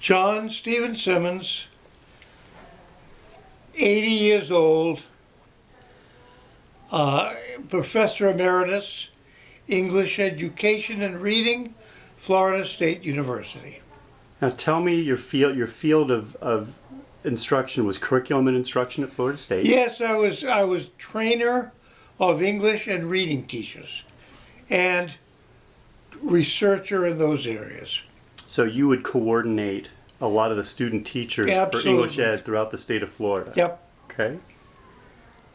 John Stephen Simmons, 80 years old, Professor Emeritus, English Education and Reading, Florida State University. Now tell me your field of instruction was curriculum and instruction at Florida State. Yes, I was trainer of English and reading teachers and researcher in those areas. So you would coordinate a lot of the student teachers for English Ed throughout the state of Florida. Yep. Okay.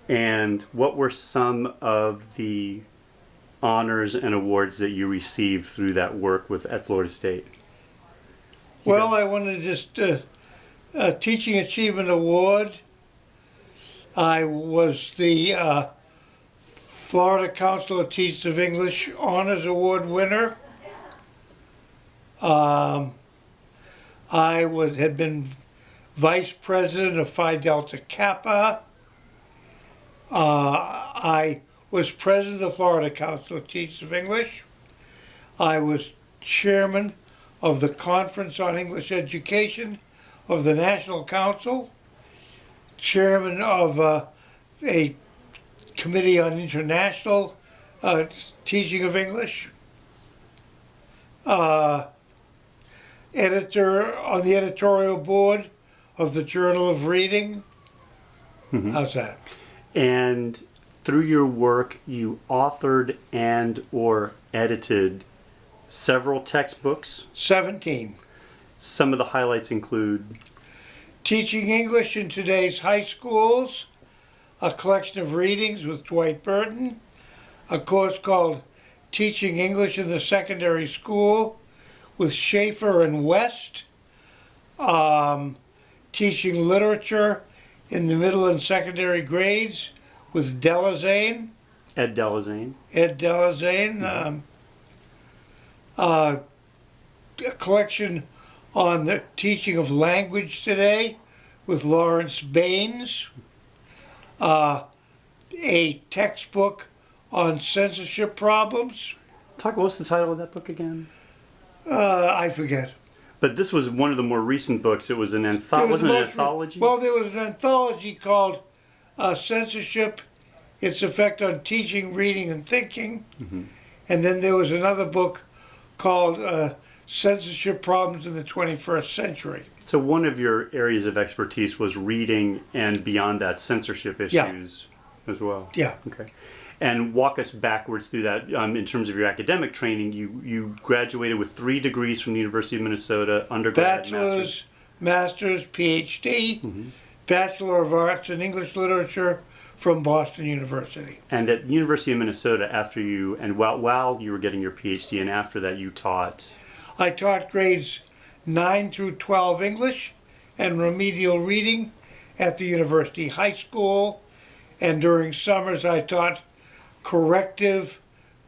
And what were some of the honors and awards that you received through that work at Florida State? Well, I won a Teaching Achievement Award. I was the Florida Council of Teachers of English Honors Award winner. Had been vice president of Phi Delta Kappa. I was president of the Florida Council of Teachers of English. I was chairman of the Conference on English Education of the National Council, chairman of a committee on international teaching of English, editor on the editorial board of the Journal of Reading. Mm-hmm. How's that? And through your work, you authored and or edited several textbooks. 17. Some of the highlights include Teaching English in Today's High Schools, a collection of readings with Dwight Burton, a course called Teaching English in the Secondary School with Schaefer and West, Teaching Literature in the Middle and Secondary Grades with Delazane. Ed Delazane. Mm-hmm. A collection on the teaching of language today with Lawrence Baines. A textbook on censorship problems. What's the title of that book again? I forget. But this was one of the more recent books. It was an anthology. Wasn't it an anthology? Well, there was an anthology called Censorship, Its Effect on Teaching, Reading, and Thinking. Mm-hmm. And then there was another book called Censorship Problems in the 21st Century. So one of your areas of expertise was reading and beyond that censorship issues as well. Yeah. Okay. And walk us backwards through that in terms of your academic training. You graduated with 3 degrees from the University of Minnesota, undergrad, bachelor's, master's, PhD, mm-hmm. Bachelor of Arts in English Literature from Boston University. And at the University of Minnesota, after you, and while you were getting your PhD, and after that you taught? I taught grades 9 through 12 English and remedial reading at the University High School, and during summers I taught corrective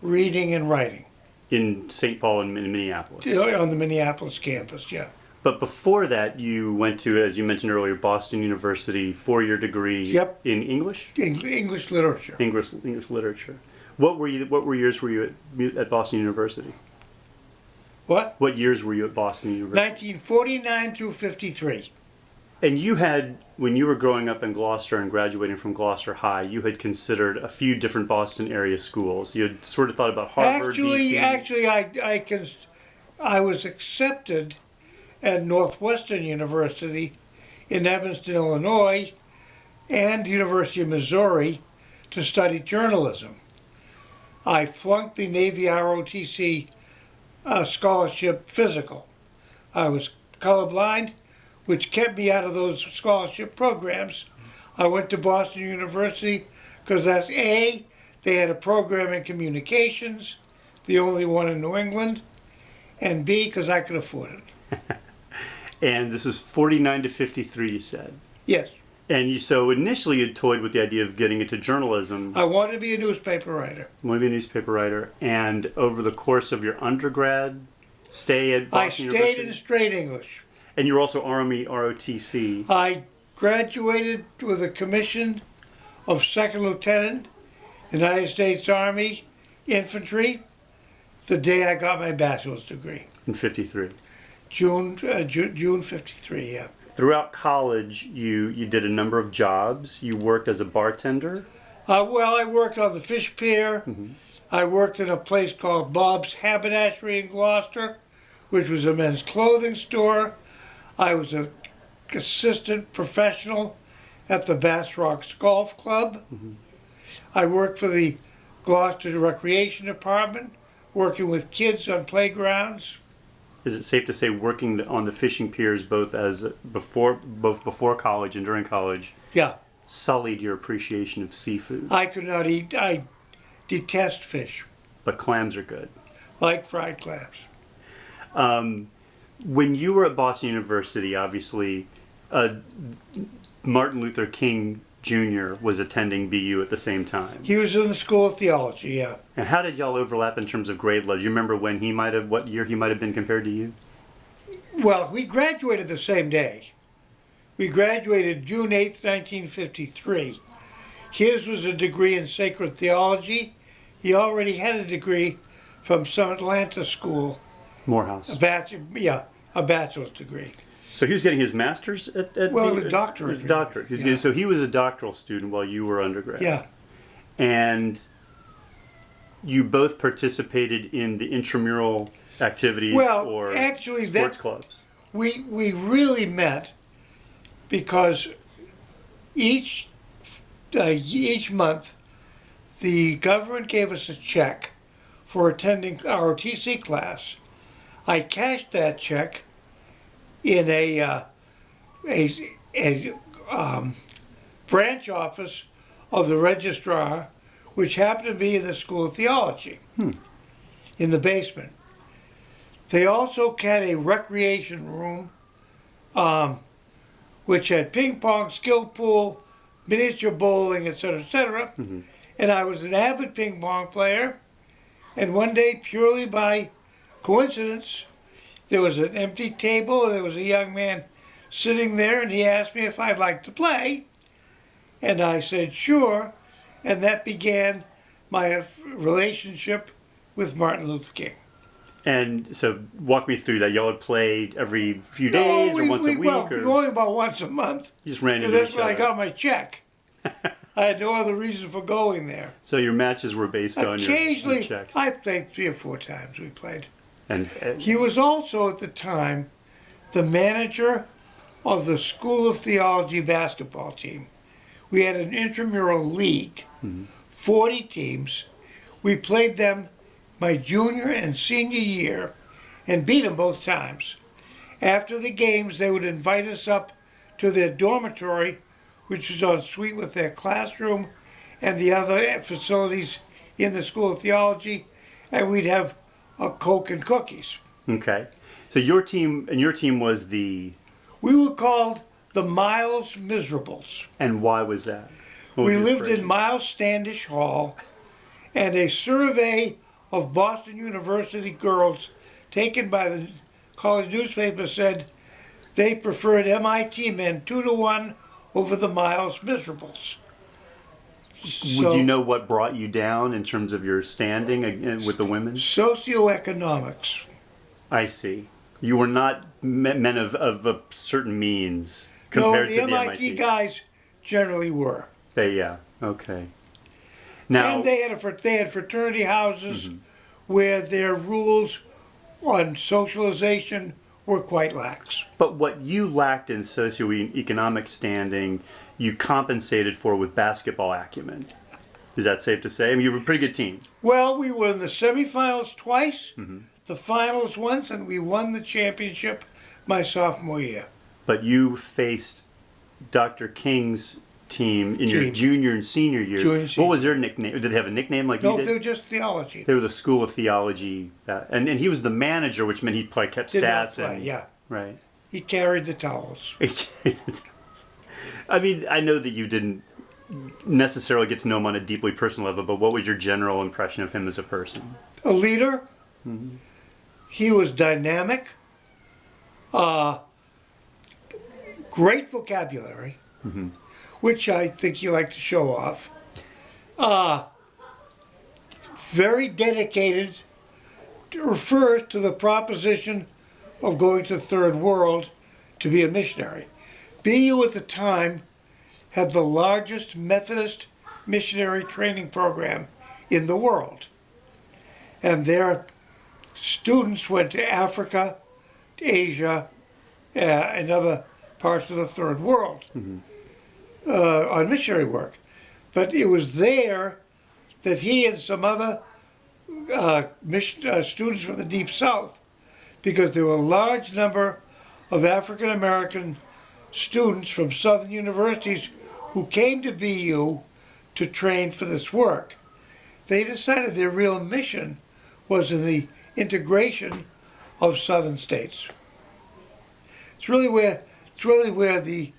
reading and writing. In St. Paul and in Minneapolis? On the Minneapolis campus, yeah. But before that, you went to, as you mentioned earlier, Boston University, 4-year degree in English? English literature. English literature. What years were you at Boston University? What? What years were you at Boston University? 1949 through 53. And you had, when you were growing up in Gloucester and graduating from Gloucester High, you had considered a few different Boston area schools. You had sort of thought about Harvard, Actually, I was accepted at Northwestern University in Evanston, Illinois, and University of Missouri to study journalism. I flunked the Navy ROTC scholarship physical. I was colorblind, which kept me out of those scholarship programs. I went to Boston University because that's A, they had a program in communications, the only one in New England, and B, because I could afford it. And this is 49 to 53, you said? Yes. And so initially you toyed with the idea of getting into journalism. I wanted to be a newspaper writer. And over the course of your undergrad stay at Boston University? I stayed in straight English. And you were also Army ROTC. I graduated with a commission of second lieutenant, United States Army Infantry, the day I got my bachelor's degree. In 53. June 53, yeah. Throughout college, you did a number of jobs. You worked as a bartender. Well, I worked on the fish pier. I worked in a place called Bob's Haberdashery in Gloucester, which was a men's clothing store. I was an assistant professional at the Bass Rocks Golf Club. I worked for the Gloucester Recreation Department, working with kids on playgrounds. Is it safe to say working on the fishing piers both before college and during college Yeah, sullied your appreciation of seafood? I could not eat. I detest fish, But clams are good. like fried clams. When you were at Boston University, obviously, Martin Luther King Jr. was attending BU at the same time. He was in the School of Theology, yeah. And how did y'all overlap in terms of grade level? Do you remember what year he might have been compared to you? Well, we graduated the same day. We graduated June 8th, 1953. His was a degree in sacred theology. He already had a degree from some Atlanta school, Morehouse. a bachelor's degree. So he was getting his master's at Well, BU? a doctorate. His doctorate. He was Yeah. getting- So he was a doctoral student while you were undergrad. Yeah. And you both participated in the intramural activities Well, or actually, sports clubs. We really met because each month the government gave us a check for attending our TC class. I cashed that check in a branch office of the registrar, which happened to be in the School of Theology, in the basement. They also had a recreation room, which had ping pong, skill pool, miniature bowling, etc., etc. And I was an avid ping pong player. And one day, purely by coincidence, there was an empty table, and there was a young man sitting there, and he asked me if I'd like to play. And I said, sure. And that began my relationship with Martin Luther King. And so walk me through that. Y'all would play every few days or once a week? Well, or only about once a month. you just ran Because into that's each when I other? got my check. I had no other reason for going there. So your matches were based on your Occasionally, checks. I played 3 or 4 times we played. And He was also, at the time, the manager of the School of Theology basketball team. We had an intramural league, 40 teams. We played them my junior and senior year and beat them both times. After the games, they would invite us up to their dormitory, which was en suite with their classroom and the other facilities in the School of Theology, and we'd have a Coke and cookies. okay. So your team was the, We were called the Miles Miserables. and why was that? What was We the lived inspiration? in Miles Standish Hall, and a survey of Boston University girls taken by the college newspaper said they preferred MIT men 2-to-1 over the Miles Miserables. Would you know what brought you down in terms of your standing with the women? Socioeconomics. I see. You were not men of a certain means compared No, to the the MIT guys generally were. Yeah. Okay. Now, And they had fraternity houses where their rules on socialization were quite lax. but what you lacked in socioeconomic standing, you compensated for with basketball acumen. Is that safe to say? I mean, you were a pretty good team. Well, we were in the semifinals twice, the finals once, and we won the championship my sophomore year. But you faced Dr. King's team in your Team. junior and senior years. Junior and senior. What was their nickname? Did they have a nickname like No, you did? they were just theology. They were the School of Theology, and he was the manager, which meant he probably kept Did not stats. play, And, yeah. Right. He carried the towels. I mean, I know that you didn't necessarily get to know him on a deeply personal level, but what was your general impression of him as a person? A leader. He was dynamic. Great vocabulary, which I think he liked to show off. Very dedicated. Refers to the proposition, of going to the third world to be a missionary. BU at the time had the largest Methodist missionary training program in the world. And their students went to Africa, Asia, and other parts of the third world on missionary work. But it was there that he and some other students from the Deep South, because there were a large number of African American students from Southern universities who came to BU to train for this work. They decided their real mission was in the integration of Southern states. It's really where the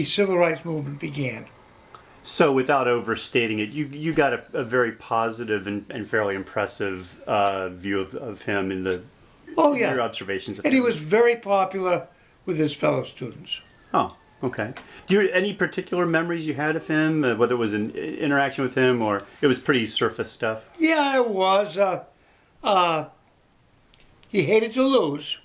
civil rights movement began. So, without overstating it, you got a very positive and fairly impressive view of him in the your observations of And him. he was very popular with his fellow students. Oh, okay. Do you any particular memories you had of him, whether it was an interaction with him or it was pretty surface stuff? Yeah, it was. He hated to lose.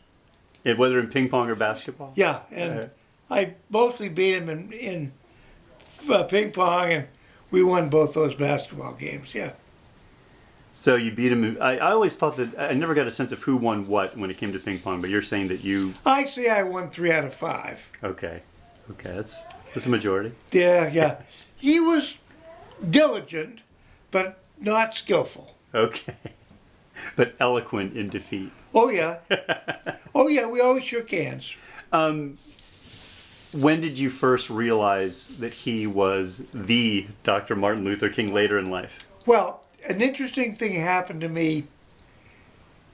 Whether in ping pong or basketball? Yeah, and I mostly beat him in ping pong, and we won both those basketball games. Yeah. So you beat him. I always thought that I never got a sense of who won what when it came to ping pong, but you're saying that you. I'd say I won 3 out of 5. Okay, that's a majority. Yeah. He was diligent, but not skillful. Okay, but eloquent in defeat. Oh yeah. We always shook hands. When did you first realize that he was the Dr. Martin Luther King later in life? Well, an interesting thing happened to me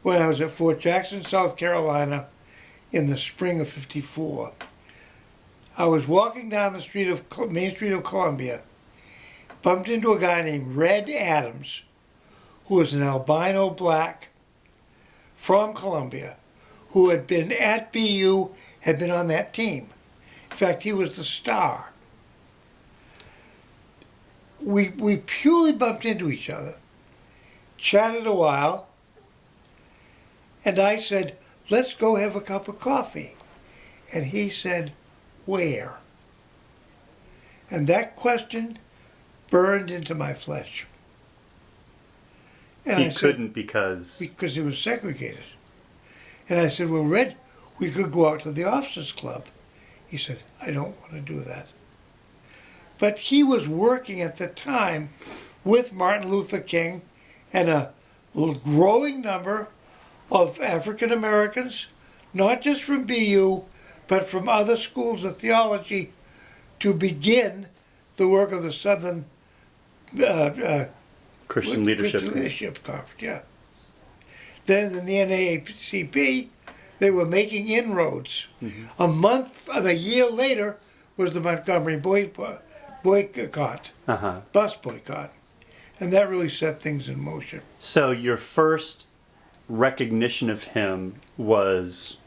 when I was at Fort Jackson, South Carolina, in the spring of '54. I was walking down the main street of Columbia, bumped into a guy named Red Adams, who was an albino black from Columbia, who had been at BU, had been on that team. In fact, he was the star. We purely bumped into each other, chatted a while, and I said, let's go have a cup of coffee. And he said, where? And that question burned into my flesh. And He I said, couldn't because he was segregated. And I said, well, Red, we could go out to the officers' club. He said, I don't want to do that. But he was working at the time with Martin Luther King and a growing number of African Americans, not just from BU, but from other schools of theology, to begin the work of the Southern Christian Leadership Conference. Yeah. Then in the NAACP, they were making inroads. Mm-hmm. A year later, was the Montgomery boycott, bus boycott. And that really set things in motion. So your first recognition of him was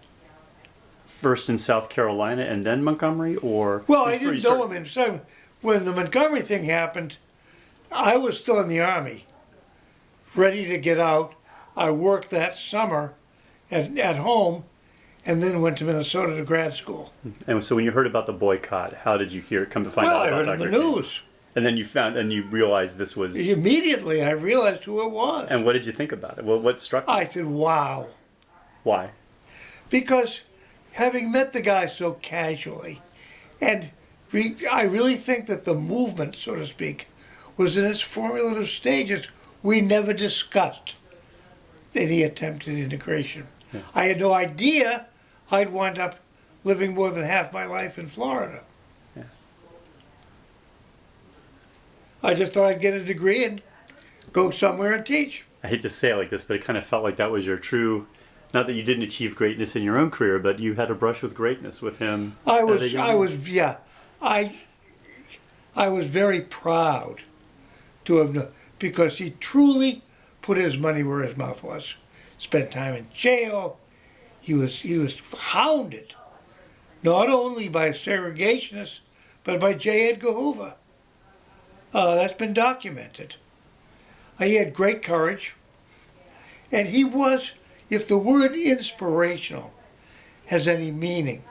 first in South Carolina and then Montgomery, or? Well, I didn't know him. So when the Montgomery thing happened, I was still in the Army, ready to get out. I worked that summer at home, and then went to Minnesota to grad school. And so when you heard about the boycott, how did you come to find out I about heard Dr. in the King? news. And then you realized this was. Immediately, I realized who it was. And what did you think about it? What struck you? I said, wow. Why? Because having met the guy so casually, and I really think that the movement, so to speak, was in its formulative stages. We never discussed any attempted integration. Yeah. I had no idea I'd wind up living more than half my life in Florida. Yeah. I just thought I'd get a degree and go somewhere and teach. I hate to say it like this, but it kind of felt like that was your true. Not that you didn't achieve greatness in your own career, but you had a brush with greatness with him. I was very proud to have, because he truly put his money where his mouth was. Spent time in jail. He was hounded, not only by segregationists, but by J. Edgar Hoover. That's been documented. He had great courage, and he was, if the word inspirational has any meaning.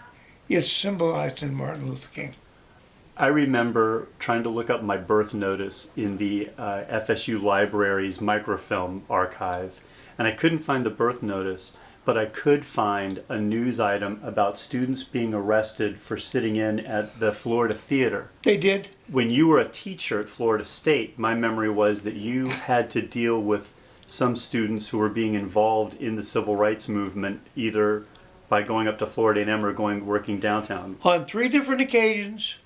It's symbolized in Martin Luther King. I remember trying to look up my birth notice in the FSU Library's microfilm archive, and I couldn't find the birth notice, but I could find a news item about students being arrested for sitting in at the Florida Theater. They did. When you were a teacher at Florida State, my memory was that you had to deal with some students who were being involved in the civil rights movement, either by going up to Florida A&M or working downtown. On 3 different occasions,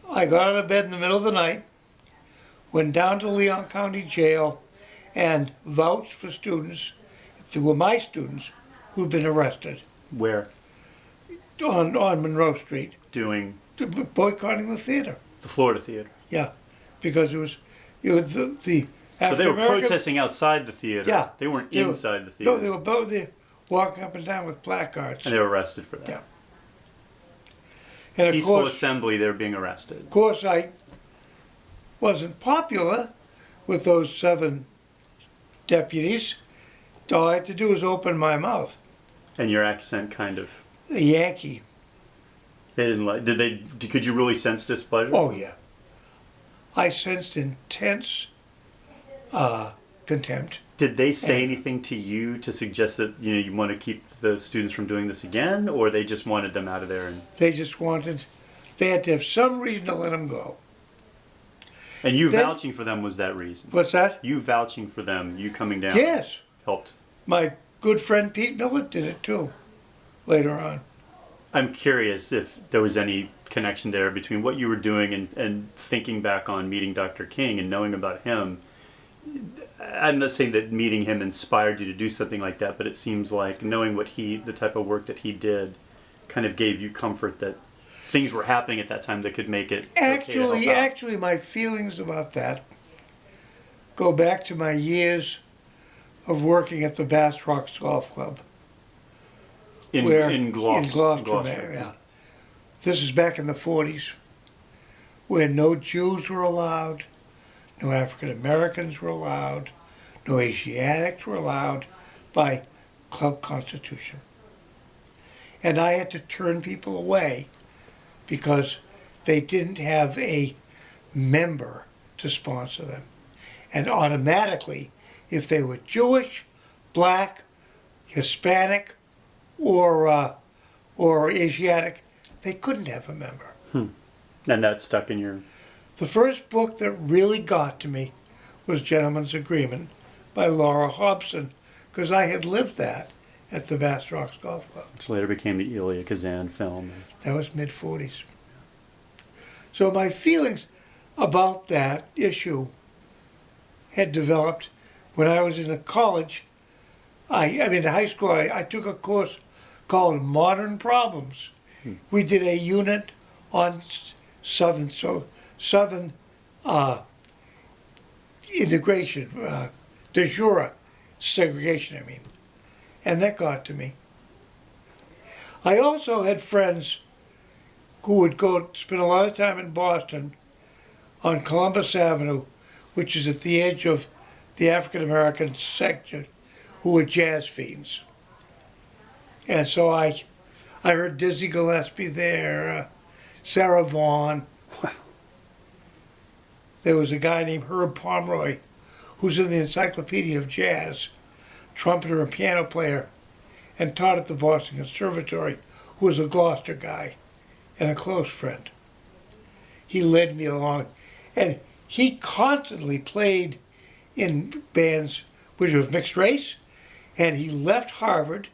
I got out of bed in the middle of the night, went down to Leon County Jail, and vouched for students, who were my students, who'd been arrested Where? on Monroe Street, Doing boycotting the theater. the Florida Theater. Yeah, because it was the So they were African-American- protesting outside the theater. Yeah. They weren't They were- inside the theater. No, they were both there walking up and down with placards. And they were arrested for that. Yeah. And of Peaceful course, assembly, they were being arrested. I wasn't popular with those Southern deputies. All I had to do was open my mouth. And your accent kind of, A Yankee. they didn't like, could you really sense displeasure? Oh, yeah. I sensed intense contempt. Did they say anything to you to suggest that, you want to keep the students from doing this again, or they just wanted them out of there? They had to have some reason to let them go. And you Then- vouching for them was that reason? What's that? You vouching for them, you coming down, Yes. helped. My good friend Pete Millett did it too, later on. I'm curious if there was any connection there between what you were doing and thinking back on meeting Dr. King and knowing about him. I'm not saying that meeting him inspired you to do something like that, but it seems like knowing the type of work that he did kind of gave you comfort that things were happening at that time that could make it okay to help out. Actually, my feelings about that go back to my years of working at the Bass Rocks Golf Club. in Gloucester. Yeah. This is back in the 40s, where no Jews were allowed, no African Americans were allowed, no Asiatics were allowed by club constitution. And I had to turn people away because they didn't have a member to sponsor them. And automatically, if they were Jewish, black, Hispanic, or Asiatic, they couldn't have a member. And that stuck in your... The first book that really got to me was Gentleman's Agreement by Laura Hobson, because I had lived that at the Bass Rocks Golf Club. Which later became the Elia Kazan film. That was mid-40s. So my feelings about that issue had developed when I was in college. In high school, I took a course called Modern Problems. We did a unit on Southern integration, de jure segregation, and that got to me. I also had friends who would go spend a lot of time in Boston on Columbus Avenue, which is at the edge of the African American section, who were jazz fiends. And so I heard Dizzy Gillespie there, Sarah Vaughan. Wow. There was a guy named Herb Pomeroy, who's in the Encyclopedia of Jazz, trumpeter and piano player, and taught at the Boston Conservatory, who was a Gloucester guy and a close friend. He led me along, and he constantly played in bands which was mixed race, and he left Harvard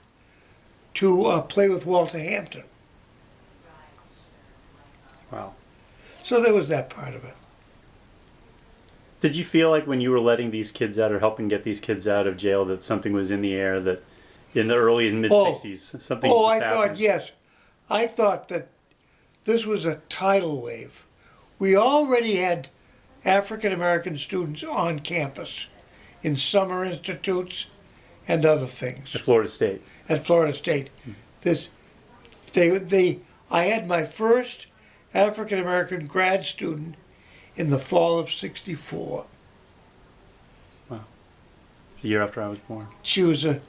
to play with Walter Hampton. Wow. So there was that part of it. Did you feel like when you were letting these kids out or helping get these kids out of jail that something was in the air, that in the early and mid-60s something was I happening? thought, yes. I thought that this was a tidal wave. We already had African American students on campus in summer institutes and other things. At Florida State. At Florida State. I had my first African American grad student in the fall of '64. Wow. It's a year after I was born. She was a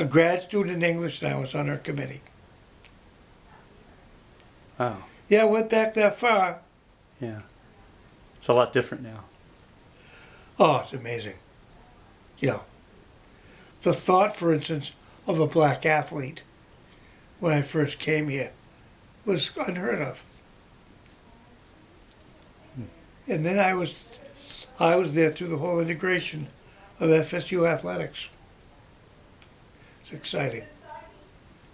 grad student in English, and I was on her committee. Wow. Yeah, I went back that far. Yeah. It's a lot different now. Oh, it's amazing. You know, the thought, for instance, of a black athlete when I first came here was unheard of. And then I was there through the whole integration of FSU athletics. It's exciting,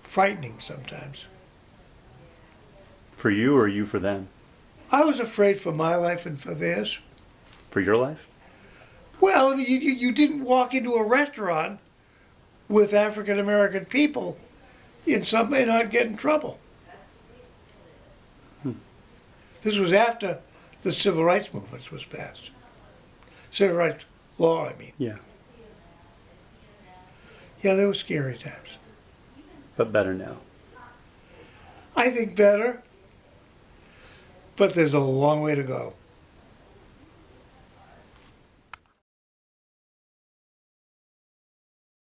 frightening sometimes. For you or you for them? I was afraid for my life and for theirs. For your life? Well, I mean, you didn't walk into a restaurant with African American people and not get in trouble. This was after the civil rights movement was passed. Civil rights law, I mean. Yeah. Yeah, they were scary times. But better now. I think better, but there's a long way to go.